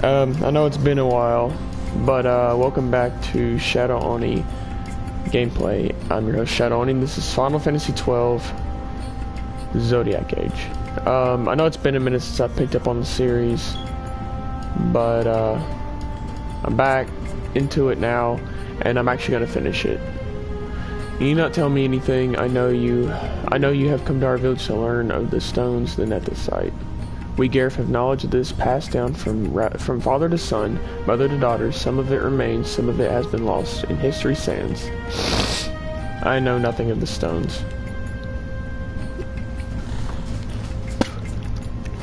I know it's been a while, but welcome back to Shadow Oni gameplay. I'm your host Shadow Oni. This is Final Fantasy XII Zodiac Age. I know it's been a minute since I picked up on the series, but I'm back into it now, and I'm actually gonna finish it. You need not tell me anything. I know you have come to our village to learn of the stones, the Nethysite. We Gareth have knowledge of this passed down from father to son, mother to daughter. Some of it remains, some of it has been lost in history's sands. I know nothing of the stones.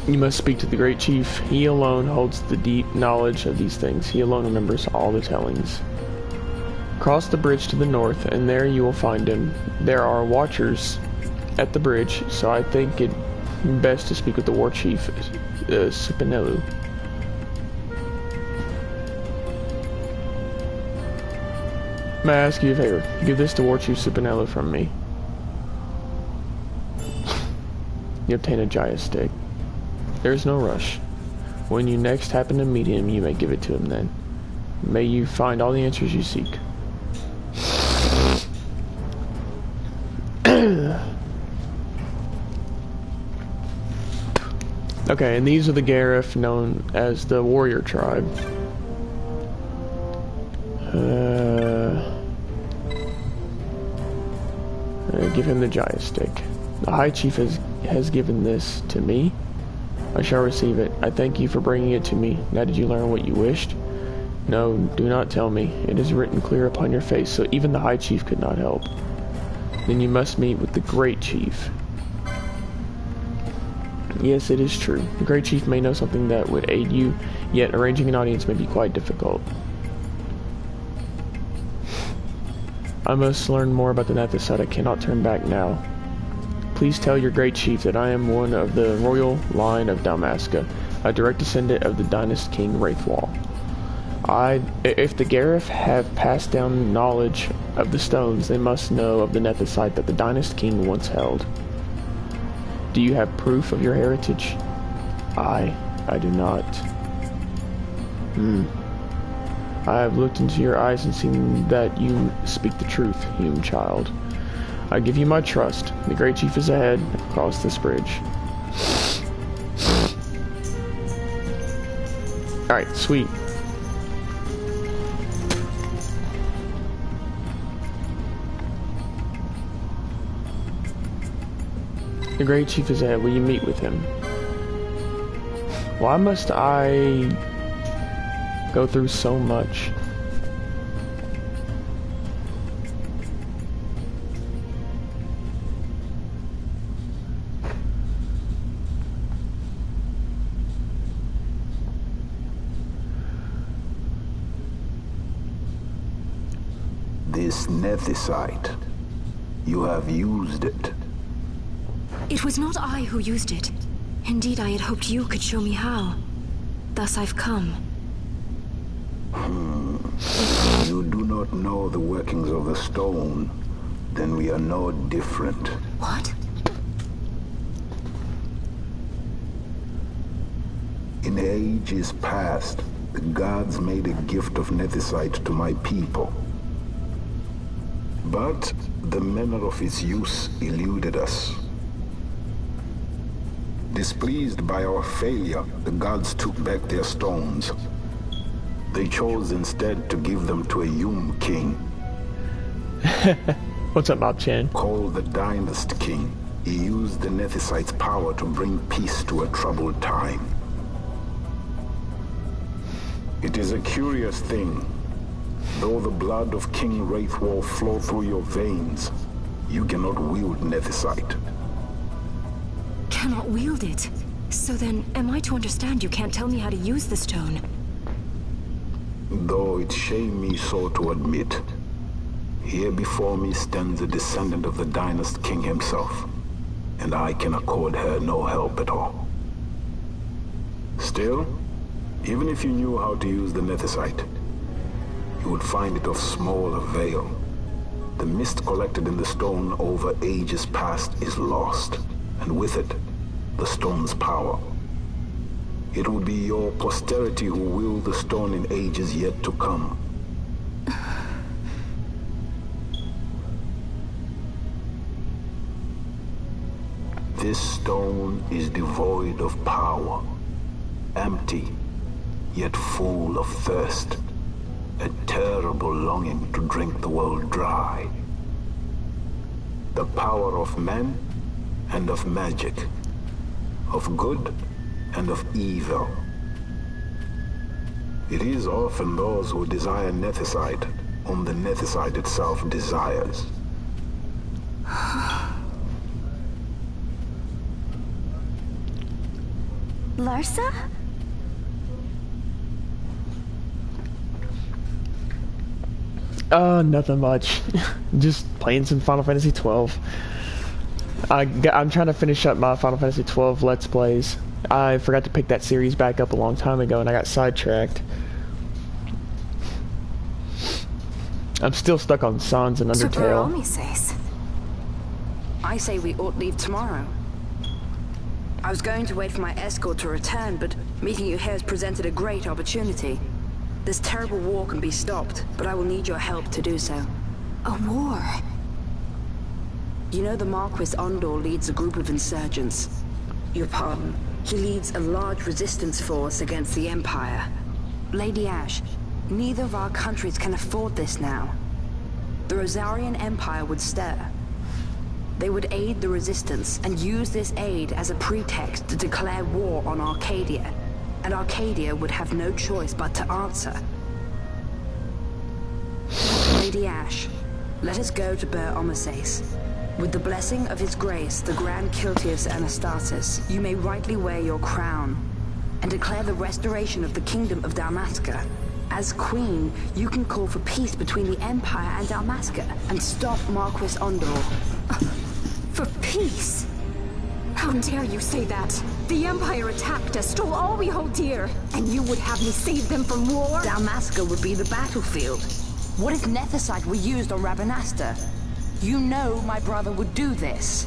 You must speak to the great chief. He alone holds the deep knowledge of these things. He alone remembers all the tellings. Cross the bridge to the north, and there you will find him. There are watchers at the bridge, so I think it best to speak with the war chief, Supinelu. May I ask you a favor? Give this to War Chief Supinelu from me. You obtain a Jaya stick. There is no rush. When you next happen to meet him, you may give it to him then. May you find all the answers you seek. Okay, and these are the Gareth known as the warrior tribe. Give him the Jaya stick. The High Chief has given this to me. I shall receive it. I thank you for bringing it to me. Now did you learn what you wished? No, do not tell me. It is written clear upon your face, so even the High Chief could not help. Then you must meet with the Great Chief. Yes, it is true. The Great Chief may know something that would aid you, yet arranging an audience may be quite difficult. I must learn more about the Nethysite. I cannot turn back now. Please tell your Great Chief that I am one of the royal line of Dalmasca, a direct descendant of the dynast King Wraithwall. If the Gareth have passed down knowledge of the stones, they must know of the Nethysite that the dynast King once held. Do you have proof of your heritage? I do not. I have looked into your eyes and seen that you speak the truth, human child. I give you my trust. The Great Chief is ahead, across this bridge. Alright, sweet. The Great Chief is ahead. Will you meet with him? Why must I go through so much? This Nethysite, you have used it. It was not I who used it. Indeed, I had hoped you could show me how. Thus I've come. If you do not know the workings of the stone, then we are no different. What? In ages past, the gods made a gift of Nethysite to my people. But the manner of its use eluded us. Displeased by our failure, the gods took back their stones. They chose instead to give them to a Yum king. What's up, Mob-chan? Called the Dynast King. He used the Nethysite's power to bring peace to a troubled time. It is a curious thing. Though the blood of King Wraithwall flow through your veins, you cannot wield Nethysite. Cannot wield it. So then, am I to understand you can't tell me how to use the stone? Though it shame me so to admit, here before me stands a descendant of the Dynast King himself, and I can accord her no help at all. Still, even if you knew how to use the Nethysite, you would find it of small avail. The mist collected in the stone over ages past is lost, and with it, the stone's power. It will be your posterity who wield the stone in ages yet to come. This stone is devoid of power, empty, yet full of thirst, a terrible longing to drink the world dry. The power of men and of magic, of good and of evil. It is often those who desire Nethicite whom the Nethicite itself desires. Larsa? Nothing much. Just playing some Final Fantasy 12. I'm trying to finish up my Final Fantasy 12 Let's Plays. I forgot to pick that series back up a long time ago and I got sidetracked. I'm still stuck on Sans and Undertale. Says. I say we ought leave tomorrow. I was going to wait for my escort to return, but meeting you here has presented a great opportunity. This terrible war can be stopped, but I will need your help to do so. A war? You know the Marquis Ondor leads a group of insurgents. Your pardon. He leads a large resistance force against the Empire. Lady Ash, neither of our countries can afford this now. The Rosarian Empire would stir. They would aid the resistance and use this aid as a pretext to declare war on Arcadia. And Arcadia would have no choice but to answer. Lady Ash, let us go to Ber Omases. With the blessing of his grace, the Grand Kiltius Anastasis, you may rightly wear your crown and declare the restoration of the Kingdom of Dalmasca. As Queen, you can call for peace between the Empire and Dalmasca and stop Marquis Ondor. For peace? How dare you say that? The Empire attacked us, stole all we hold dear, and you would have me save them from war? Dalmasca would be the battlefield. What if Nethicite were used on Rabanasta? You know my brother would do this.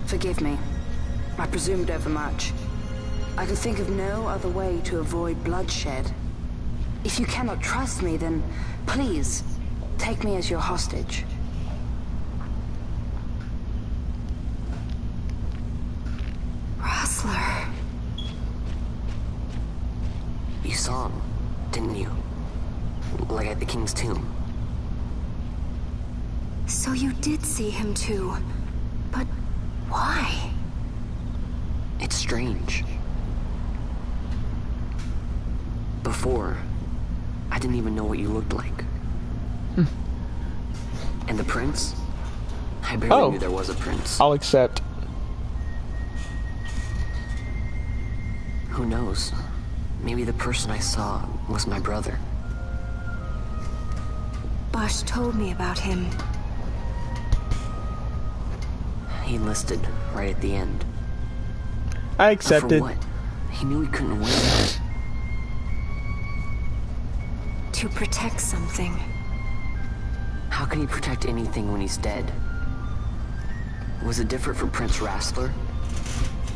Forgive me. I presumed overmuch. I could think of no other way to avoid bloodshed. If you cannot trust me, then please, take me as your hostage. Rustler. You saw him, didn't you? Like at the King's tomb. So you did see him too. But why? It's strange. Before, I didn't even know what you looked like. And the prince? I barely knew there was a prince. I'll accept. Who knows? Maybe the person I saw was my brother. Bosch told me about him. He enlisted right at the end. I accepted. For what? He knew he couldn't win. To protect something. How can he protect anything when he's dead? Was it different for Prince Rastler?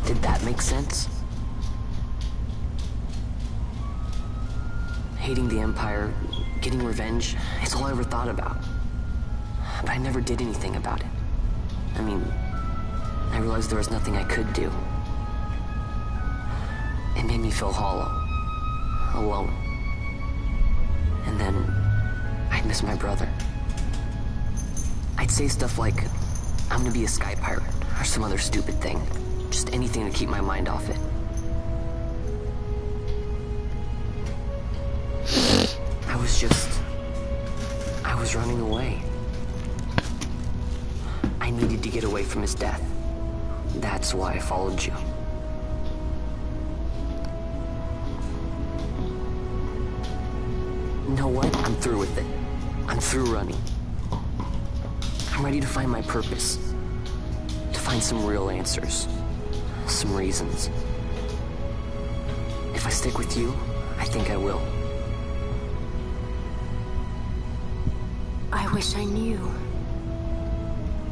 Did that make sense? Hating the Empire, getting revenge, it's all I ever thought about. But I never did anything about it. I mean, I realized there was nothing I could do. It made me feel hollow, alone. And then, I'd miss my brother. I'd say stuff like, I'm gonna be a sky pirate, or some other stupid thing. Just anything to keep my mind off it. I was running away. I needed to get away from his death. That's why I followed you. You know what? I'm through with it. I'm through running. I'm ready to find my purpose. To find some real answers. Some reasons. If I stick with you, I think I will. I wish I knew.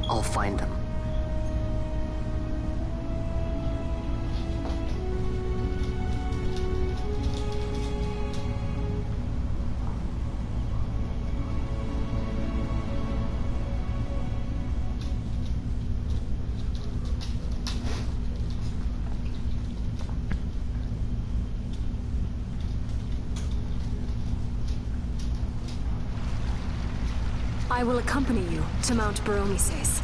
I'll find them. I will accompany you to Mount Baromises.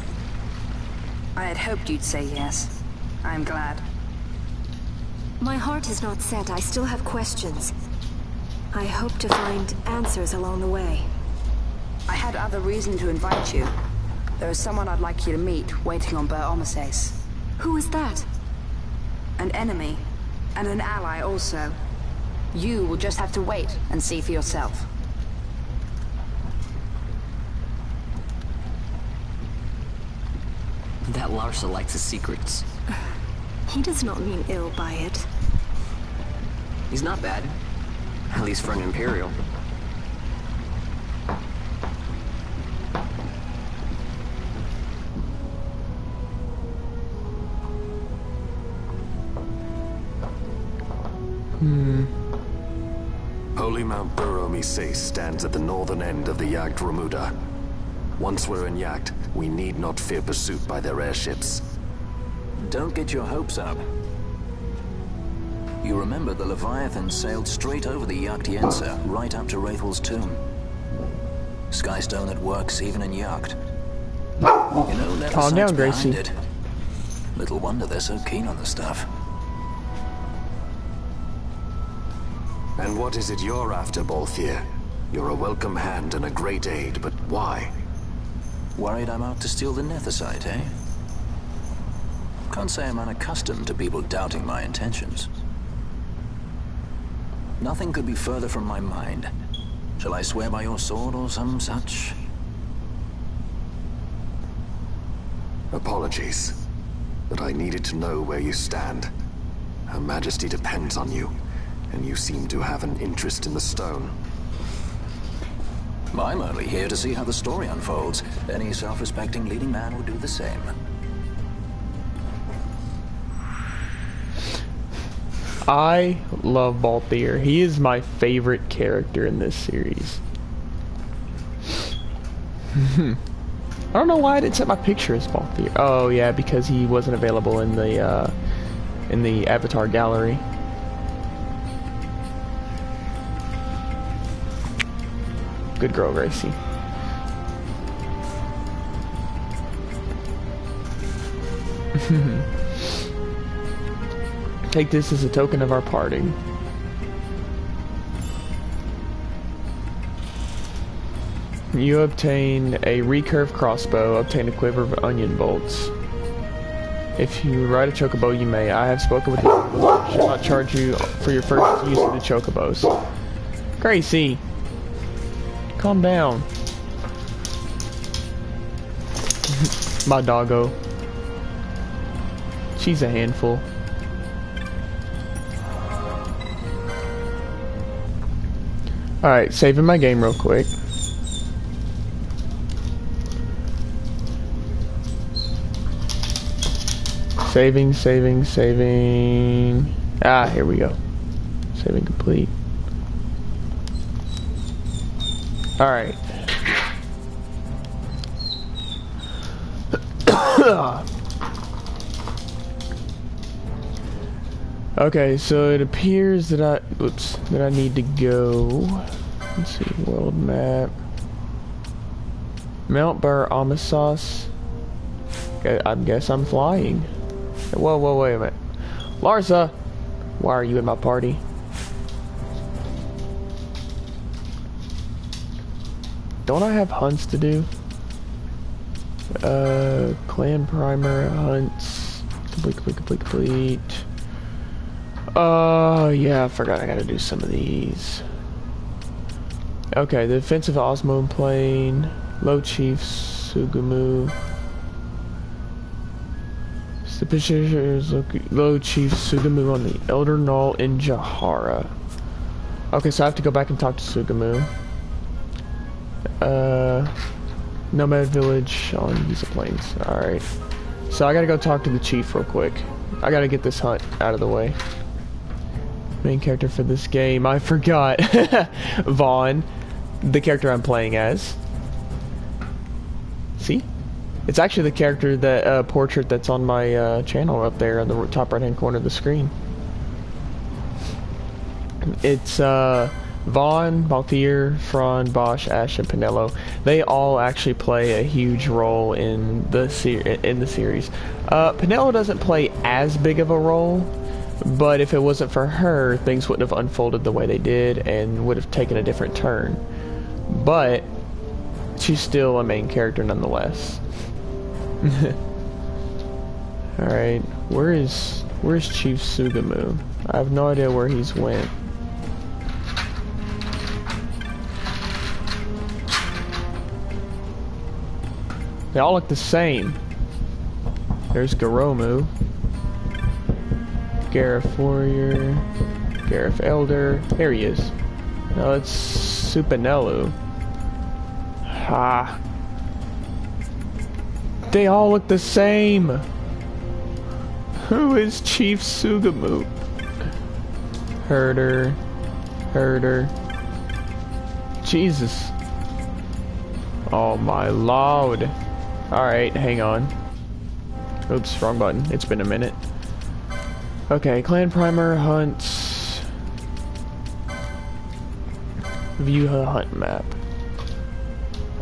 I had hoped you'd say yes. I'm glad. My heart is not set. I still have questions. I hope to find answers along the way. I had other reason to invite you. There is someone I'd like you to meet waiting on Baromises. Who is that? An enemy, and an ally also. You will just have to wait and see for yourself. That Larsa likes his secrets. He does not mean ill by it. He's not bad. At least for an Imperial. Holy Mount Baromises stands at the northern end of the Jagd Ramuda. Once we're in Jagd, we need not fear pursuit by their airships. Don't get your hopes up. You remember the Leviathan sailed straight over the Jagd right up to Wraithel's tomb. Skystone that works even in Jagd. You know, never Calm down, sights behind Gracie. it. Little wonder they're so keen on the stuff. And what is it you're after, Balthier? You're a welcome hand and a great aid, but why? Worried I'm out to steal the Nethicite, eh? Can't say I'm unaccustomed to people doubting my intentions. Nothing could be further from my mind. Shall I swear by your sword or some such? Apologies, but I needed to know where you stand. Her Majesty depends on you, and you seem to have an interest in the stone. I'm only here to see how the story unfolds. Any self-respecting leading man would do the same. I love Balthier. He is my favorite character in this series. I don't know why I didn't set my picture as Balthier. Oh yeah, because he wasn't available in the avatar gallery. Good girl, Gracie. Take this as a token of our parting. You obtain a recurve crossbow, obtain a quiver of onion bolts. If you ride a chocobo, you may. I have spoken with the chocobos. Should not charge you for your first use of the chocobos. Gracie! Calm down. My doggo. She's a handful. Alright, saving my game real quick. Saving. Ah, here we go. Saving complete. Alright. Okay, so it appears that I need to go. Let's see, world map. Mount Baromises. I guess I'm flying. Whoa, wait a minute. Larsa! Why are you in my party? Don't I have hunts to do? Clan primer, hunts. Complete. Yeah, I forgot I gotta do some of these. Okay, the defensive Osmo plane. Low Chief Sugumu. Suspicious Low Chief Sugumu on the Elder Knoll in Jahara. Okay, so I have to go back and talk to Sugumu. Nomad Village on Giza Plains. Alright. So I gotta go talk to the chief real quick. I gotta get this hunt out of the way. Main character for this game. I forgot. Vaughn. The character I'm playing as. See? It's actually the character that, portrait that's on my, channel up there on the top right hand corner of the screen. It's, Vaughn, Balthier, Fron, Bosch, Ash, and Pinello, they all actually play a huge role in the series. Pinello doesn't play as big of a role, but if it wasn't for her, things wouldn't have unfolded the way they did and would have taken a different turn. But she's still a main character nonetheless. Alright, where's Chief Sugamo? I have no idea where he's went. They all look the same. There's Garomu, Gareth Warrior, Gareth Elder. There he is. No, it's Supinello. Ha. They all look the same. Who is Chief Sugamo? Herder. Jesus. Oh my lord. Alright, hang on. Oops, wrong button. It's been a minute. Okay, clan primer, hunts. View the hunt map.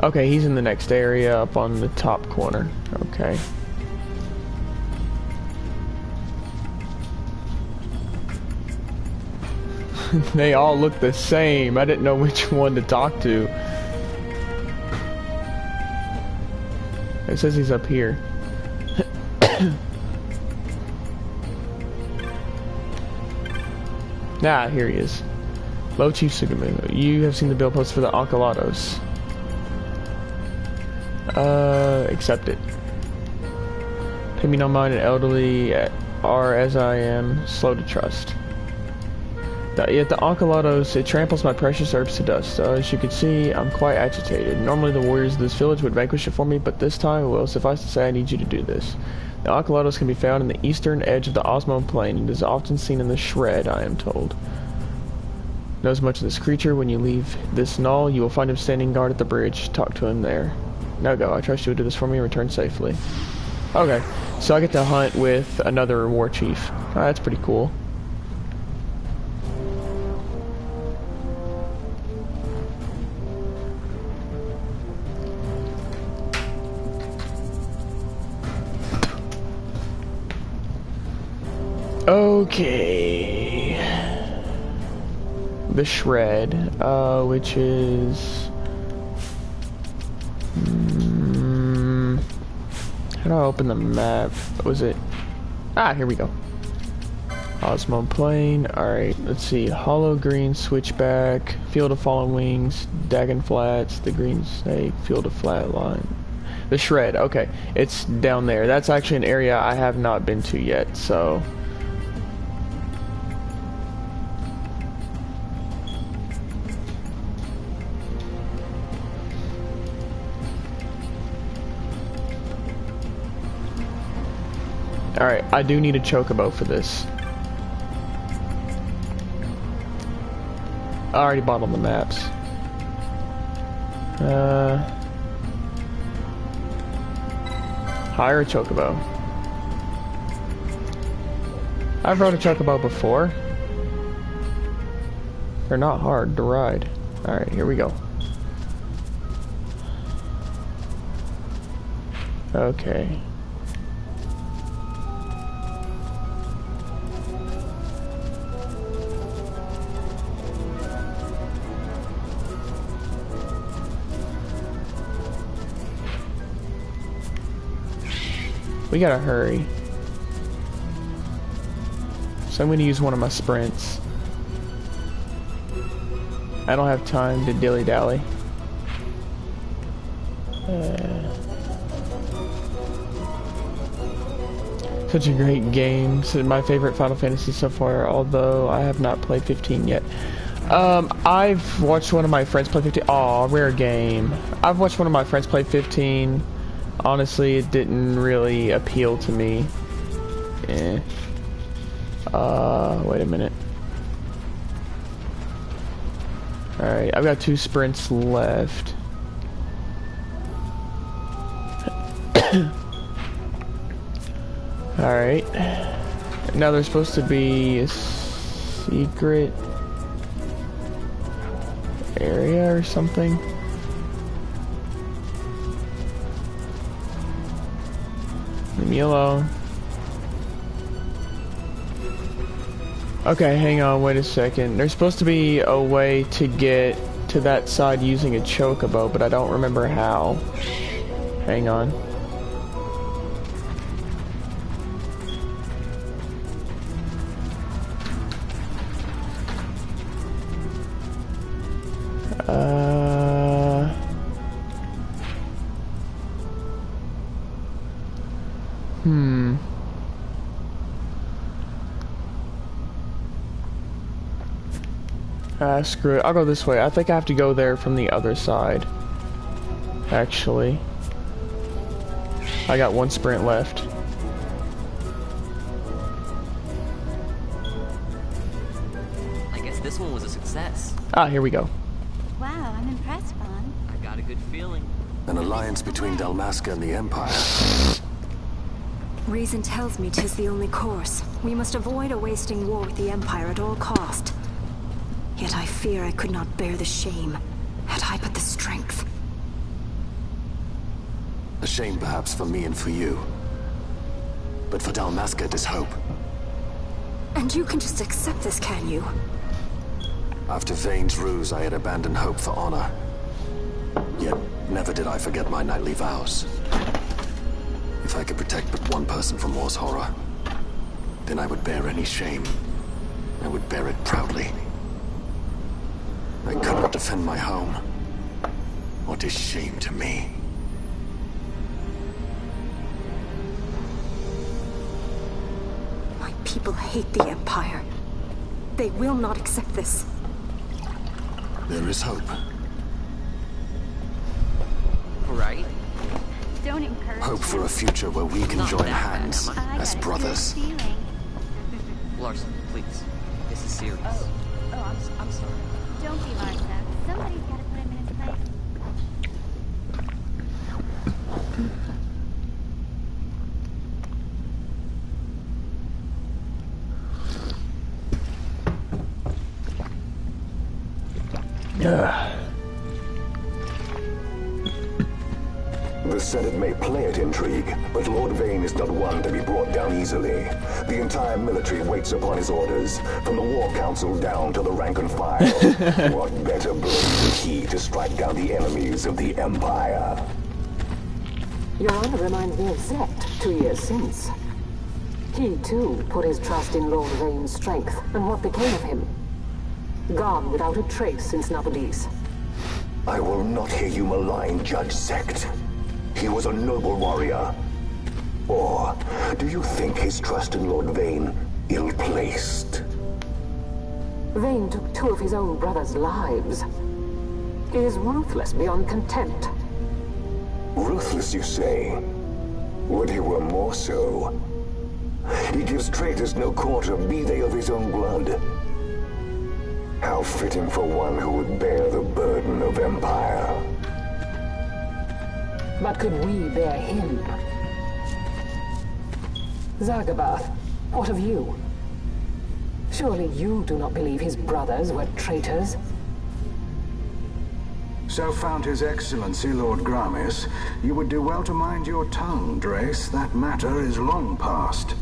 Okay, he's in the next area up on the top corner. Okay. They all look the same. I didn't know which one to talk to. It says he's up here. Ah, here he is. Low Chief Sugamo. You have seen the bill post for the Oncolados. Accept it. Pay me no mind, and elderly are as I am, slow to trust. Yet the Oncolados, it tramples my precious herbs to dust. As you can see, I'm quite agitated. Normally the warriors of this village would vanquish it for me, but this time, well, suffice to say, I need you to do this. The Oncolados can be found in the eastern edge of the Osmond Plain, and is often seen in the Shred, I am told. Knows much of this creature. When you leave this knoll, you will find him standing guard at the bridge. Talk to him there. Now go. I trust you will do this for me and return safely. Okay, so I get to hunt with another war chief. That's pretty cool. Okay, the Shred, which is, how do I open the map? Was it, here we go. Osmond Plain. Alright, let's see, Hollow Green, Switchback, Field of Fallen Wings, Dagon Flats, the Green Snake, Field of Flatline. The Shred, okay, it's down there. That's actually an area I have not been to yet, so... Alright, I do need a chocobo for this. I already bought on the maps. Hire a chocobo. I've rode a chocobo before. They're not hard to ride. Alright, here we go. Okay. We gotta hurry. So I'm gonna use one of my sprints. I don't have time to dilly-dally. Such a great game. It's my favorite Final Fantasy so far, although I have not played 15 yet. I've watched one of my friends play 15. Aw, rare game. I've watched one of my friends play 15. Honestly, it didn't really appeal to me. Wait a minute. Alright, I've got 2 sprints left. Alright. Now there's supposed to be a secret. area or something. Leave me alone. Okay, hang on, wait a second. There's supposed to be a way to get to that side using a chocobo, but I don't remember how. Hang on. Screw it. I'll go this way. I think I have to go there from the other side. Actually. I got one sprint left. I guess this one was a success. Ah, here we go. Wow, I'm impressed, Vaughn. I got a good feeling. An alliance between Dalmasca and the Empire. Reason tells me 'tis the only course. We must avoid a wasting war with the Empire at all cost. Yet I fear I could not bear the shame, had I but the strength. A shame perhaps for me and for you. But for Dalmasca, there's hope. And you can just accept this, can you? After Vane's ruse, I had abandoned hope for honor. Yet, never did I forget my knightly vows. If I could protect but one person from war's horror, then I would bear any shame. I would bear it proudly. I could not defend my home. What is shame to me? My people hate the Empire. They will not accept this. There is hope. Right? Don't encourage Hope for a future where we can Not join that bad, hands am I? as brothers. Larson, please. This is serious. I'm sorry. Don't be Larsa. Somebody's got to put him in his place. The Senate may play at intrigue, but Lord Vane is not one to be brought down easily. The entire military waits upon his orders, from the War Council down to the rank and file. What better blade than he to strike down the enemies of the Empire? Your Honor reminds me of Zet 2 years since. He, too, put his trust in Lord Vane's strength, and what became of him? Gone without a trace since Napolis. I will not hear you malign Judge Sect. He was a noble warrior. Or do you think his trust in Lord Vane ill-placed? Vane took 2 of his own brothers' lives. He is ruthless beyond contempt. Ruthless, you say? Would he were more so? He gives traitors no quarter, be they of his own blood. How fitting for one who would bear the burden of empire. But could we bear him? Zargabath, what of you? Surely you do not believe his brothers were traitors? So found His Excellency Lord Gramis, you would do well to mind your tongue, Drace. That matter is long past.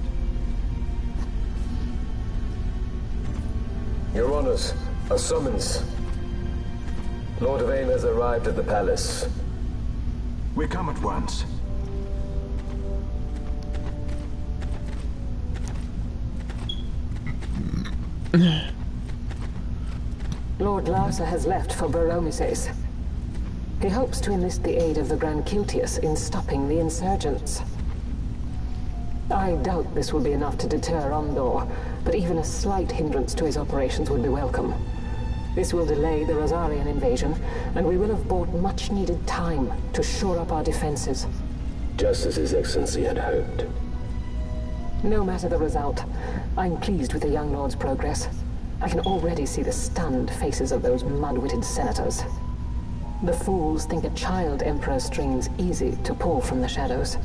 Your Honors, a summons. Lord Vane has arrived at the palace. We come at once. Lord Larsa has left for Baromises. He hopes to enlist the aid of the Grand Kiltius in stopping the insurgents. I doubt this will be enough to deter Ondor, but even a slight hindrance to his operations would be welcome. This will delay the Rosarian invasion, and we will have bought much-needed time to shore up our defenses. Just as His Excellency had hoped. No matter the result, I'm pleased with the young lord's progress. I can already see the stunned faces of those mud-witted senators. The fools think a child emperor's strings easy to pull from the shadows.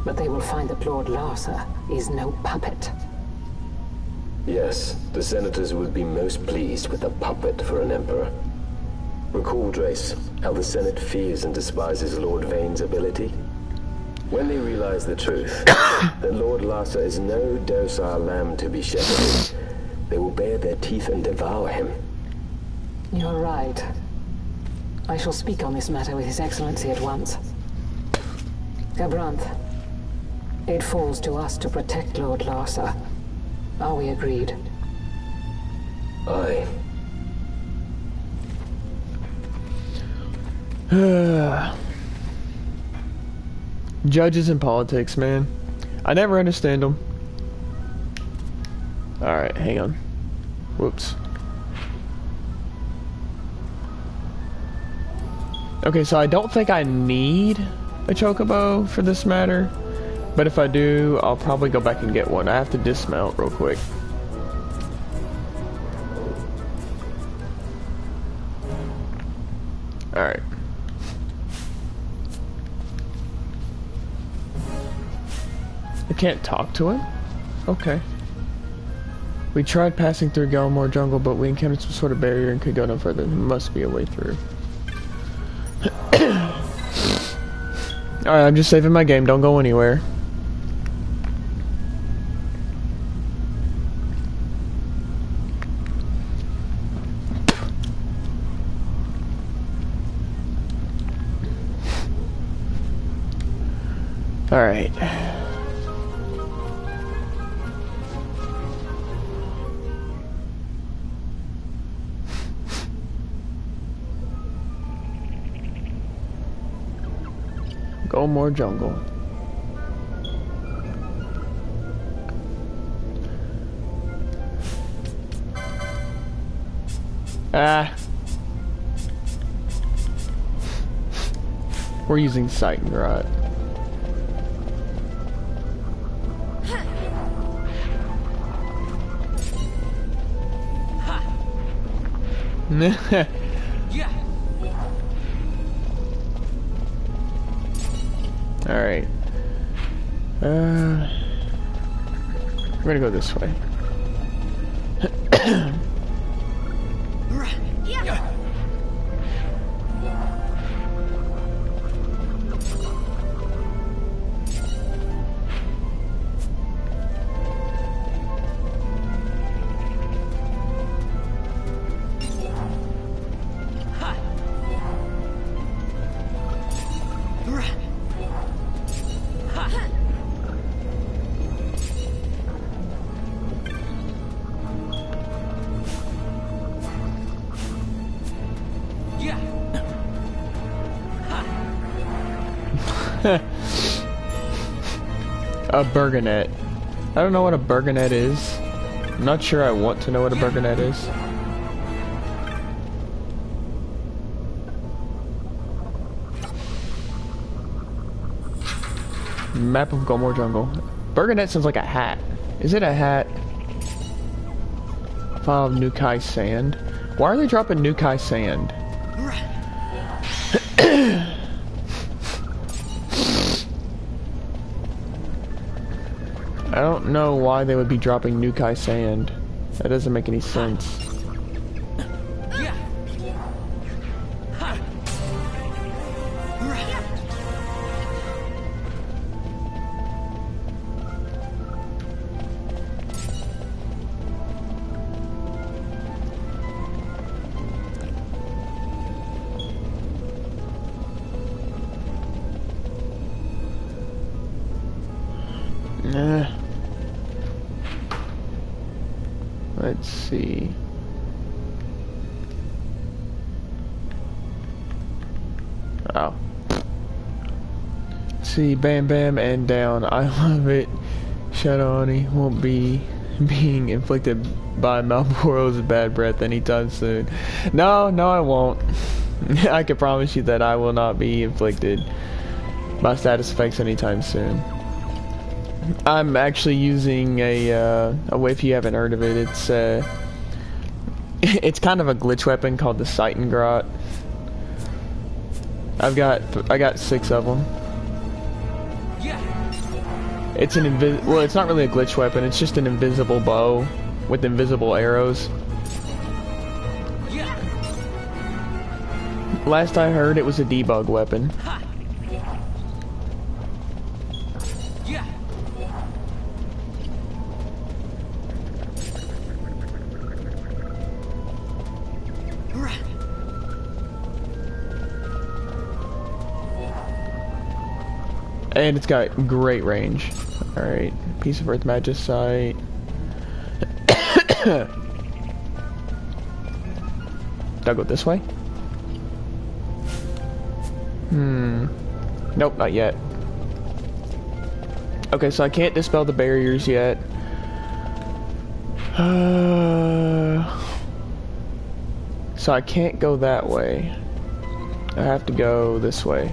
But they will find that Lord Larsa is no puppet. Yes, the senators would be most pleased with a puppet for an emperor. Recall, Drace, how the Senate fears and despises Lord Vane's ability? When they realize the truth, that Lord Larsa is no docile lamb to be shepherded, they will bare their teeth and devour him. You're right. I shall speak on this matter with His Excellency at once. Gabranth, it falls to us to protect Lord Larsa. Are we agreed? Aye. Judges in politics, man. I never understand them. Alright, hang on. Whoops. Okay, so I don't think I need a chocobo for this matter. But if I do, I'll probably go back and get one. I have to dismount real quick. Alright. I can't talk to him? Okay. We tried passing through Gallimore Jungle, but we encountered some sort of barrier and could go no further. There must be a way through. Alright, I'm just saving my game. Don't go anywhere. Alright. Go more jungle. Ah. We're using sight and rot. Alright. We're gonna go this way. A Burgonet. I don't know what a Burgonet is. I'm not sure I want to know what a Burgonet is. Map of Gulmore Jungle. Burgonet sounds like a hat. Is it a hat? File of Nukai sand. Why are they dropping Nukai sand? I don't know why they would be dropping Nukai sand. That doesn't make any sense. Let's see. Oh. Let's see, bam bam and down. I love it. Shadow Oni won't be being inflicted by Malboro's bad breath anytime soon. No, I won't. I can promise you that I will not be inflicted by status effects anytime soon. I'm actually using a way, if you haven't heard of it, it's kind of a glitch weapon called the Seitengrot. I got 6 of them. It's an well, it's not really a glitch weapon, it's just an invisible bow with invisible arrows. Last I heard, it was a debug weapon. Yeah. And it's got great range. Alright, piece of Earth Magicite. Did I go this way? Nope, not yet. Okay, so I can't dispel the barriers yet. So I can't go that way. I have to go this way.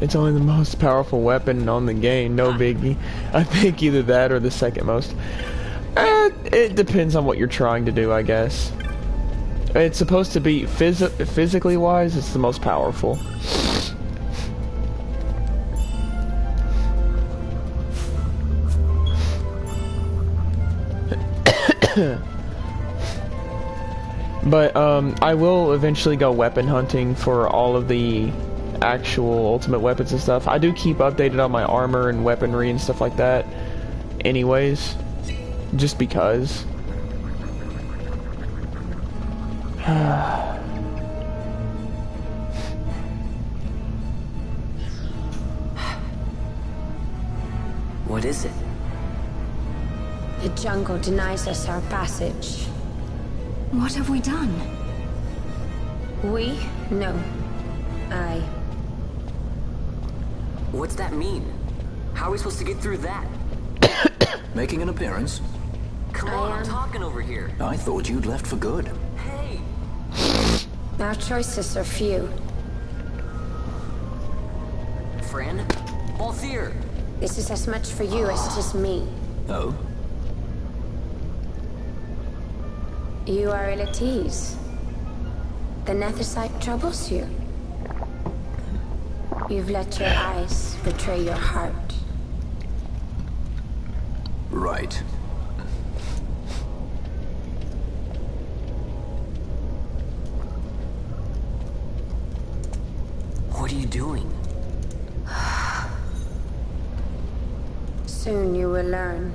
It's only the most powerful weapon on the game, no biggie. I think either that or the second most. It depends on what you're trying to do, I guess. It's supposed to be, physically wise, it's the most powerful. But, I will eventually go weapon hunting for all of the actual ultimate weapons and stuff. I do keep updated on my armor and weaponry and stuff like that anyways, just because. What is it? The jungle denies us our passage. What have we done? We? No. I. What's that mean? How are we supposed to get through that? Making an appearance? Come on, I'm talking over here. I thought you'd left for good. Hey! Our choices are few. Fran? Balthier! This is as much for you as it is me. Oh? You are ill at ease. The Nethersite troubles you. You've let your eyes betray your heart. Right. What are you doing? Soon you will learn.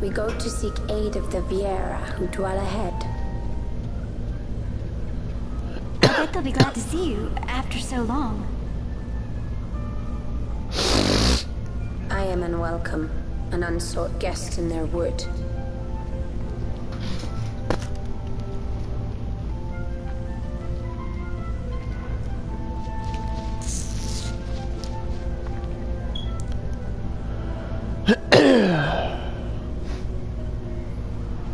We go to seek aid of the Viera who dwell ahead. I bet they'll be glad to see you after so long. I am unwelcome, an unsought guest in their wood.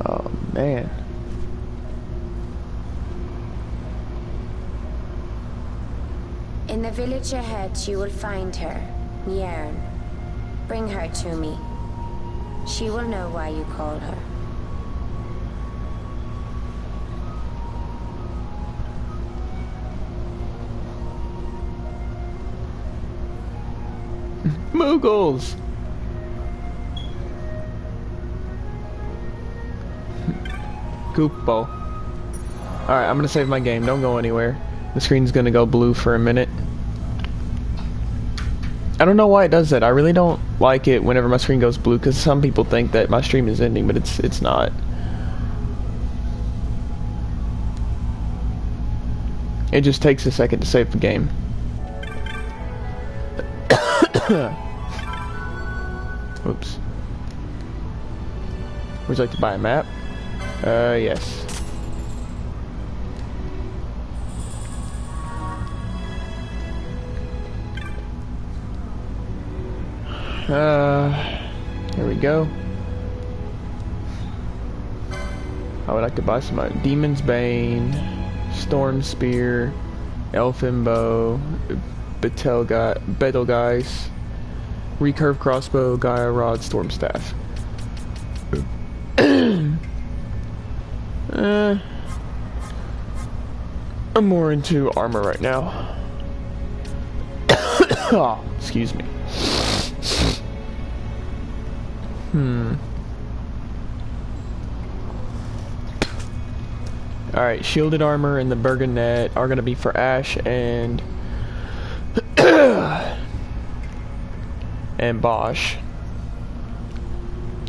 Oh, man. In the village ahead, you will find her, Nyairn. Bring her to me. She will know why you call her. Moogles! Koopo. Alright, I'm gonna save my game. Don't go anywhere. The screen's gonna go blue for a minute. I don't know why it does that. I really don't like it whenever my screen goes blue, because some people think that my stream is ending, but it's not. It just takes a second to save the game. Oops. Would you like to buy a map? Yes. Here we go. I would like to buy some Demon's Bane, Storm Spear, Elfin Bow, Betelgeuse, Recurve Crossbow, Gaia Rod, Storm Staff. I'm more into armor right now. Oh, excuse me. Alright, shielded armor and the Burgonet are gonna be for Ash and and Bosch,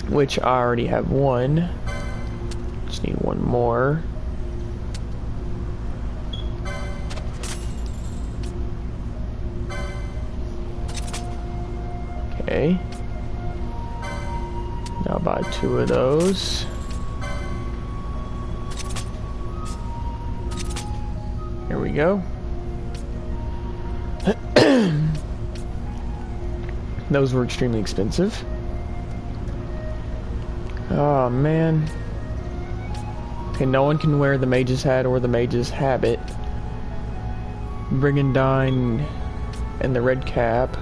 which I already have one. Just need one more. Okay. Now buy 2 of those. Here we go. Those were extremely expensive. Oh man. Okay, no one can wear the mage's hat or the mage's habit. Brigandine and the red cap.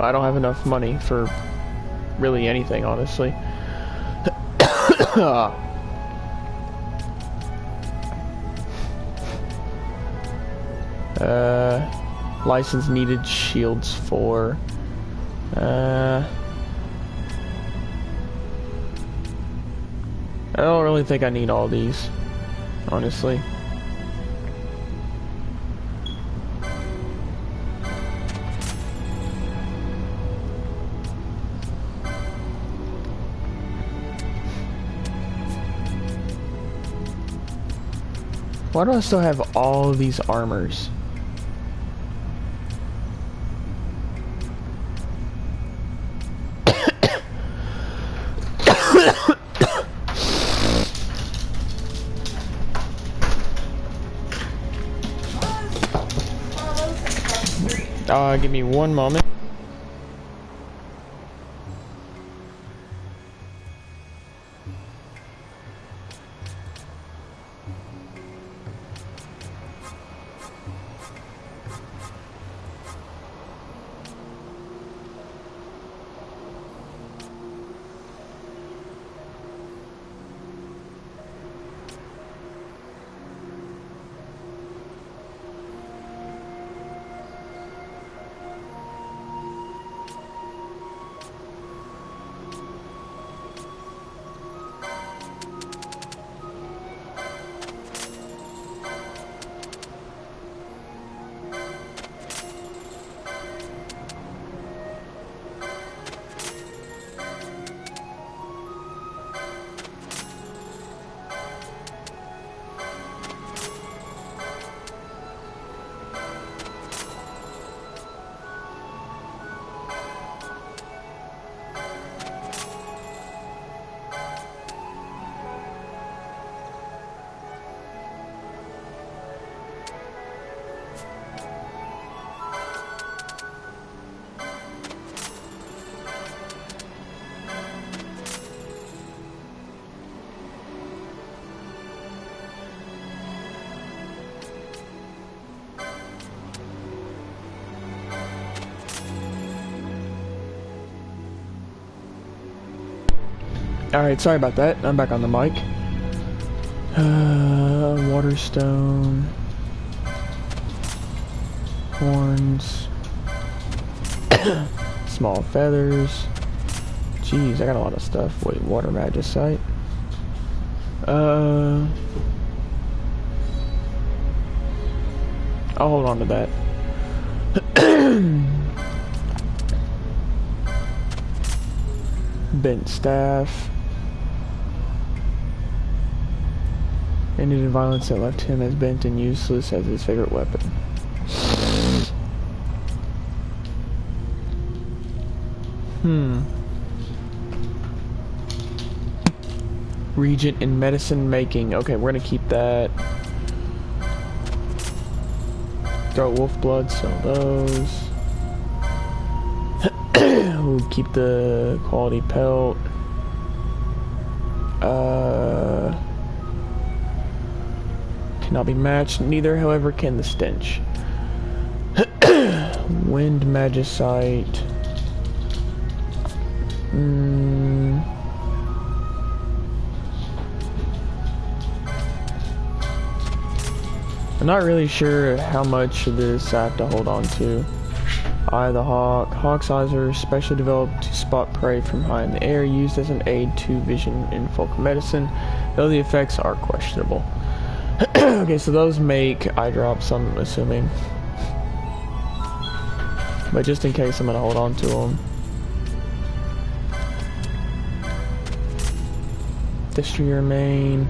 I don't have enough money for really anything, honestly. License needed, shields for. I don't really think I need all these, honestly. Why do I still have all of these armors? Give me one moment. Alright, sorry about that. I'm back on the mic. Waterstone. Horns. Small feathers. Jeez, I got a lot of stuff. Wait, water magicite. I'll hold on to that. Bent staff. Ended in violence that left him as bent and useless as his favorite weapon. Regent in medicine making. Okay, we're gonna keep that. Throat wolf blood, sell those. We'll keep the quality pelt. Cannot be matched, neither, however, can the stench. Wind magicite. I'm not really sure how much of this I have to hold on to. Eye of the Hawk. Hawk's eyes are specially developed to spot prey from high in the air, used as an aid to vision in folk medicine, though the effects are questionable. Okay, so those make eye drops, I'm assuming. But just in case, I'm gonna hold on to them. Destroy main.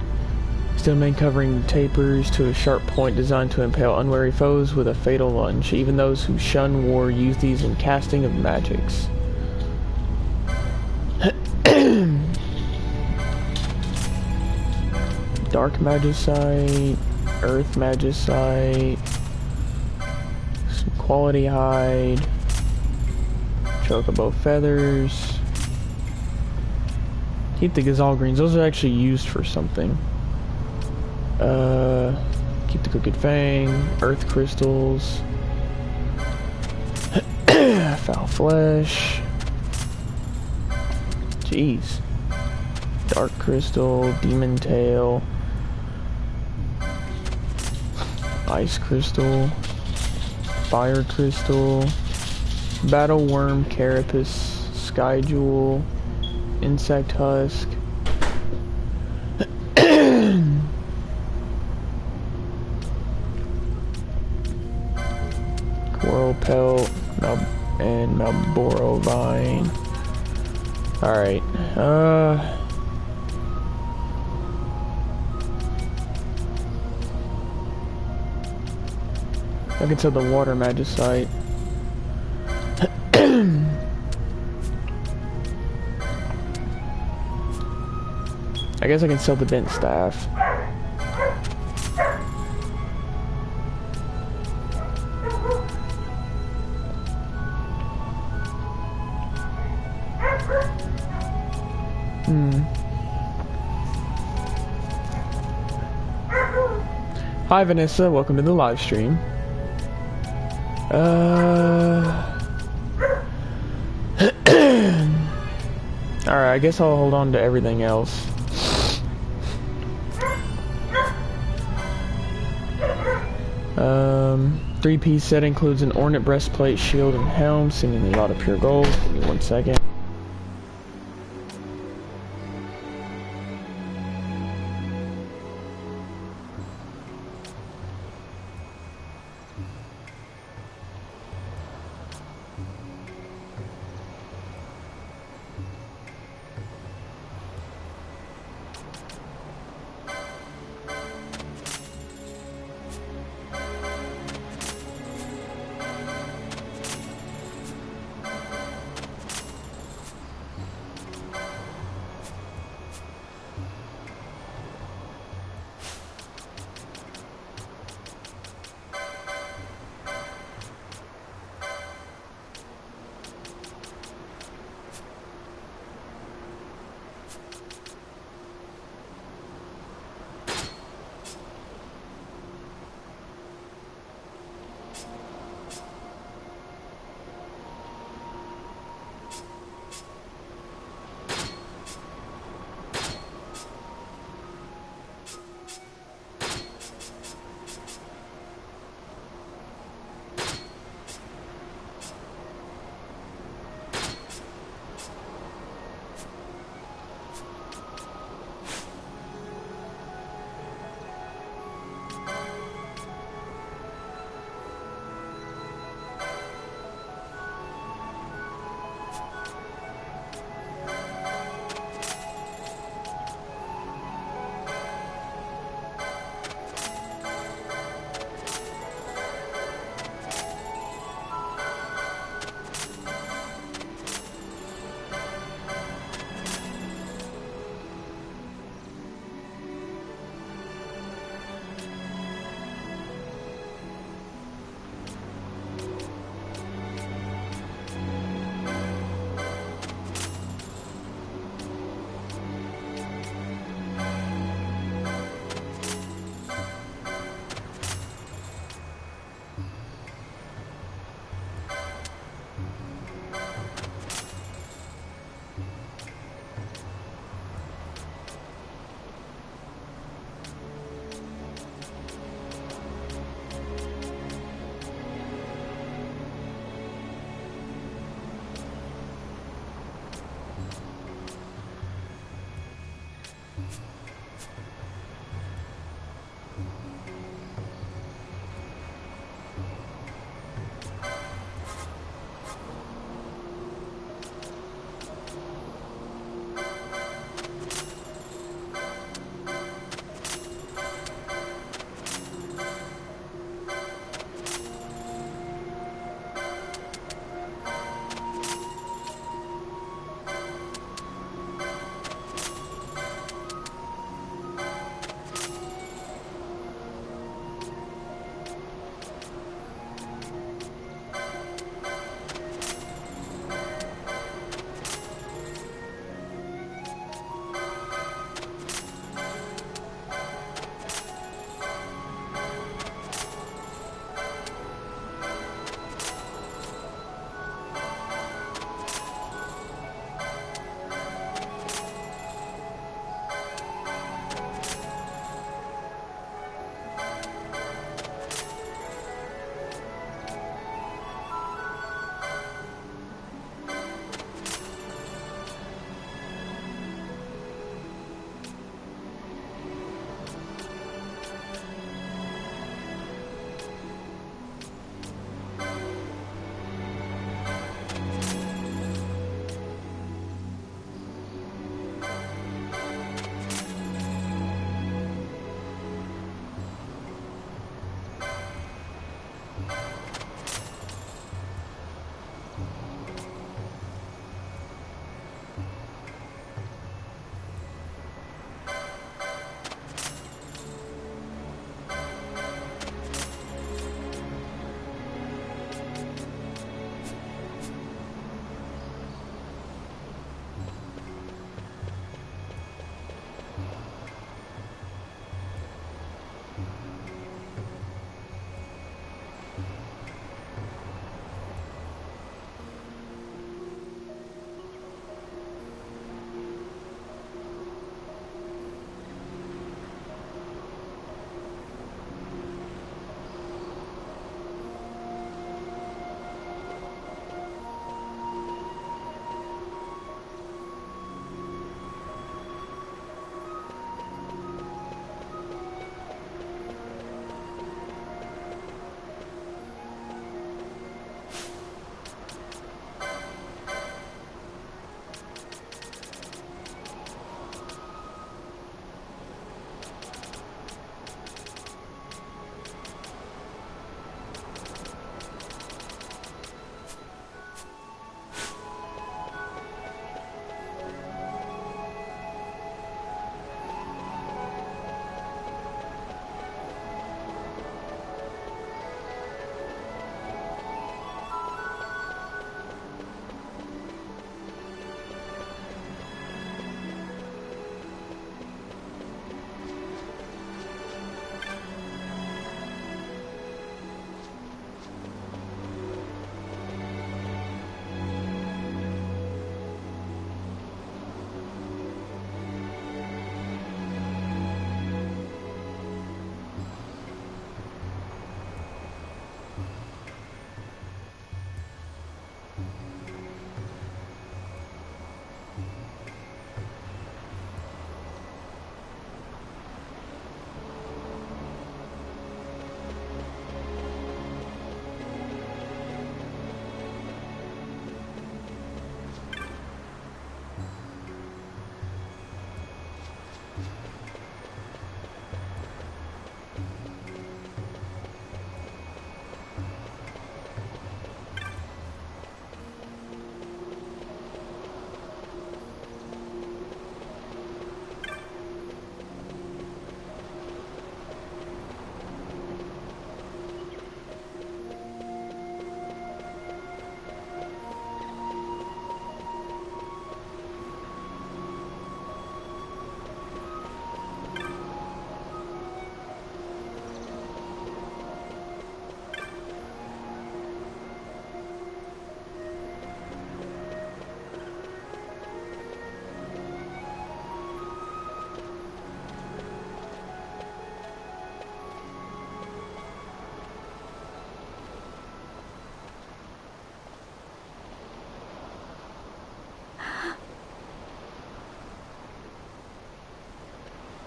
Steel main covering tapers to a sharp point designed to impale unwary foes with a fatal lunge. Even those who shun war use these in casting of magics. Dark Magicite, Earth Magicite, some Quality Hide, Chocobo Feathers. Keep the Gazal Greens, those are actually used for something. Keep the Crooked Fang, Earth Crystals, Foul Flesh, jeez, Dark Crystal, Demon Tail, Ice Crystal, Fire Crystal, Battle Worm, Carapace, Sky Jewel, Insect Husk, Coral Pelt, and Malboro Vine. Alright, I can sell the Water Magicite. I guess I can sell the Bent Staff. Hi Vanessa, welcome to the live stream. Alright, I guess I'll hold on to everything else. Three-piece set includes an ornate breastplate, shield, and helm, seemingly a lot of pure gold. Give me 1 second.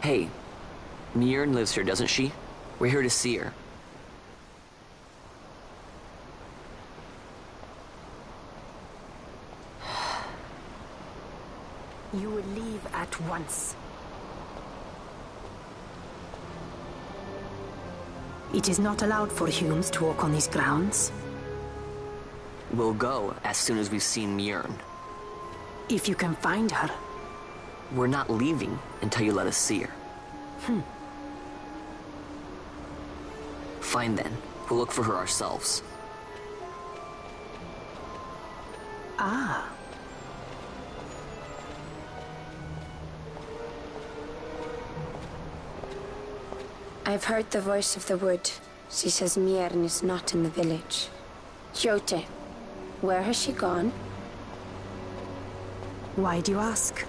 Hey, Mjern lives here, doesn't she? We're here to see her. You will leave at once. It is not allowed for humans to walk on these grounds. We'll go as soon as we've seen Mjern. If you can find her. We're not leaving until you let us see her. Fine then. We'll look for her ourselves. Ah. I've heard the voice of the wood. She says Mjern is not in the village. Jote, where has she gone? Why do you ask?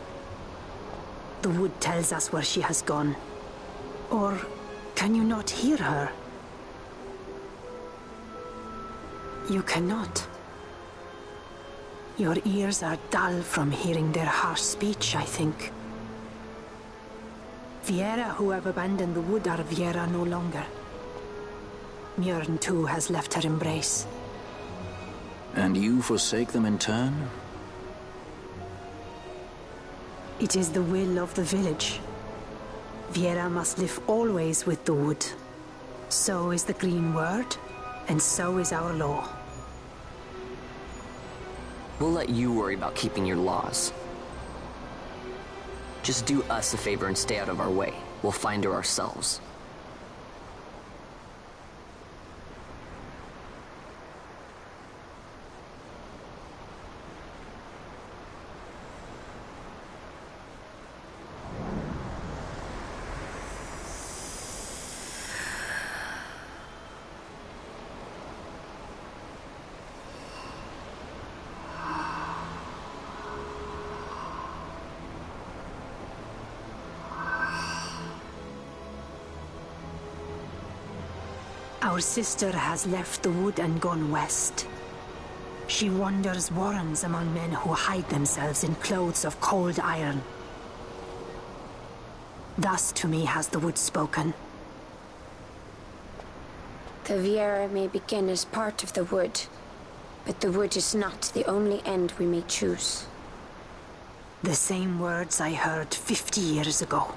The wood tells us where she has gone. Or can you not hear her? You cannot. Your ears are dull from hearing their harsh speech, I think. Viera who have abandoned the wood are Viera no longer. Mjern too has left her embrace. And you forsake them in turn? It is the will of the village. Viera must live always with the wood. So is the green word, and so is our law. We'll let you worry about keeping your laws. Just do us a favor and stay out of our way. We'll find her ourselves. Our sister has left the wood and gone west. She wanders warrens among men who hide themselves in clothes of cold iron. Thus to me has the wood spoken. The Viera may begin as part of the wood, but the wood is not the only end we may choose. The same words I heard 50 years ago.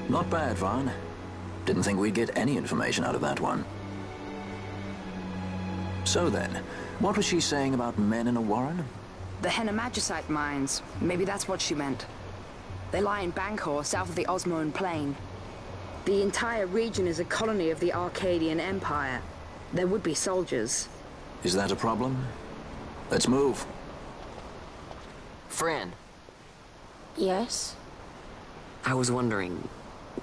Not bad, Vaughn. Didn't think we'd get any information out of that one. So then, what was she saying about men in a warren? The Henna-Magicite mines. Maybe that's what she meant. They lie in Bangkor, south of the Osmoan Plain. The entire region is a colony of the Arcadian Empire. There would be soldiers. Is that a problem? Let's move. Fran. Yes? I was wondering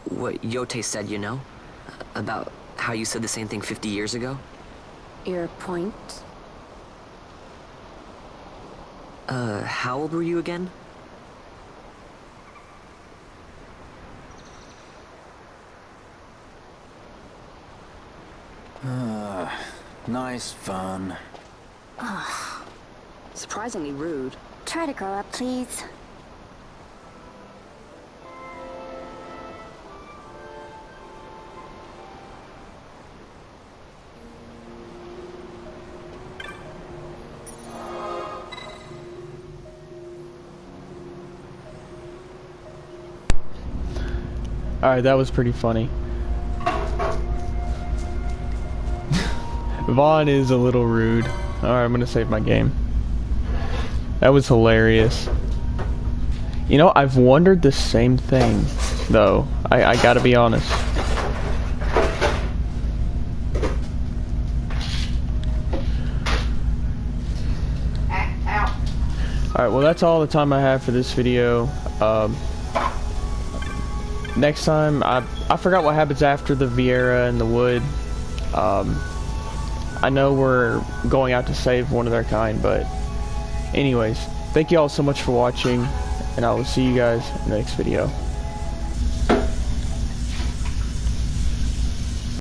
what Yote said, you know? About how you said the same thing 50 years ago? Your point? How old were you again? Nice fun. Surprisingly rude. Try to grow up, please. Alright, that was pretty funny. Vaughn is a little rude. Alright, I'm gonna save my game. That was hilarious. You know, I've wondered the same thing, though. I gotta be honest. Alright, well that's all the time I have for this video. Next time, I forgot what happens after the Vieira and the Wood. I know we're going out to save one of their kind, but anyways, thank you all so much for watching, and I will see you guys in the next video.